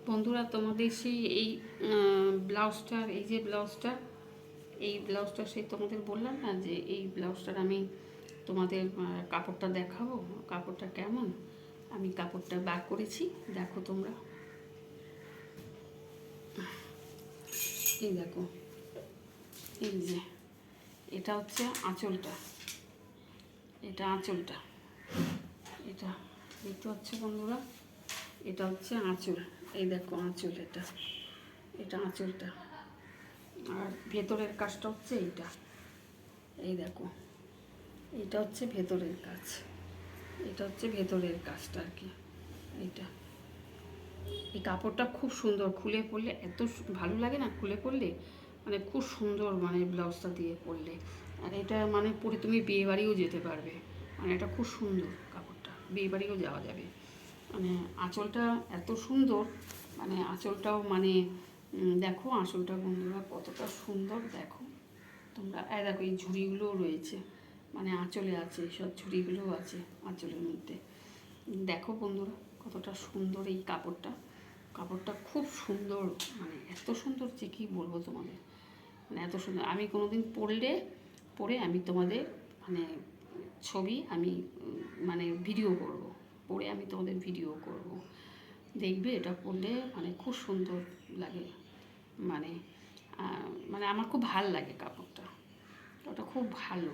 বন্ধুরা, তোমাদের সেই এই ব্লাউজটার এই ব্লাউজটা সেই তোমাদের বললাম না যে এই ব্লাউজটার আমি তোমাদের কাপড়টা দেখাবো, কাপড়টা কেমন। আমি কাপড়টা বার করেছি, দেখো তোমরা। এই দেখো, এই যে এটা হচ্ছে আঁচলটা, এটা আঁচলটা, এটা দেখতে পাচ্ছ বন্ধুরা, এটা হচ্ছে আঁচল। এই দেখো আঁচল, এটা আঁচলটা। আর ভেতরের কাজটা হচ্ছে এইটা, এই দেখো, এটা হচ্ছে ভেতরের কাজ, এটা হচ্ছে ভেতরের কাজটা আর কি। এইটা, এই কাপড়টা খুব সুন্দর, খুলে পরলে এত ভালো লাগে না, খুলে পরলে মানে খুব সুন্দর, মানে ব্লাউজটা দিয়ে পরলে। আর এটা মানে পরে তুমি বিয়েবাড়িও যেতে পারবে, মানে এটা খুব সুন্দর কাপড়টা, বিয়েবাড়িও যাওয়া যাবে। মানে আঁচলটা এত সুন্দর, মানে আঁচলটাও মানে দেখো আঁচলটা বন্ধুরা কতটা সুন্দর, দেখো তোমরা। দেখো এই ঝুড়িগুলোও রয়েছে, মানে আঁচলে আছে, সব ঝুড়িগুলোও আছে আঁচলের মধ্যে। দেখো বন্ধুরা কতটা সুন্দর এই কাপড়টা, কাপড়টা খুব সুন্দর, মানে এত সুন্দর যে কী বলবো তোমাদের, মানে এত সুন্দর। আমি কোনোদিন পরে আমি তোমাদের মানে ছবি আমি মানে ভিডিও করব, পরে আমি তোমাদের ভিডিও করব, দেখবে এটা পরলে মানে খুব সুন্দর লাগে। মানে মানে আমার খুব ভাল লাগে কাপড়টা, ওটা খুব ভালো।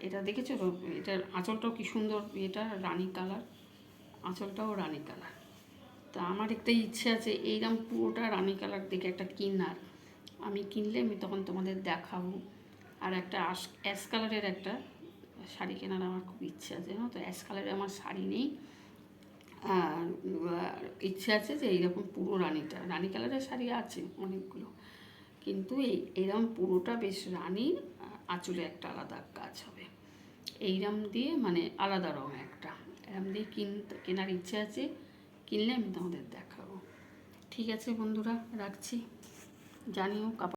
এটা দেখেছো তো, এটার আঁচলটাও কি সুন্দর, এটা রানী কালার, আঁচলটাও রানী কালার। তা আমার একটা ইচ্ছে আছে এইরকম পুরোটা রানী কালার দেখে একটা কিনার, আমি কিনলে আমি তখন তোমাদের দেখাবো। আর একটা অ্যাশ কালারের একটা শাড়ি কেনার আমার খুব ইচ্ছে আছে, জানো তো। অ্যাশ কালারের আমার শাড়ি নেই, ইচ্ছে আছে যে এইরকম পুরো রানী কালারের শাড়ি আছে অনেকগুলো, কিন্তু এইরকম পুরোটা বেশ রানীর, আঁচলে একটা আলাদা কাজ হবে এইরকম দিয়ে, মানে আলাদা রঙ একটা এরম দিয়ে কেনার ইচ্ছে আছে, কিনলে আমি তোমাদের দেখাবো। ঠিক আছে বন্ধুরা, রাখছি, জানিও কাপড়।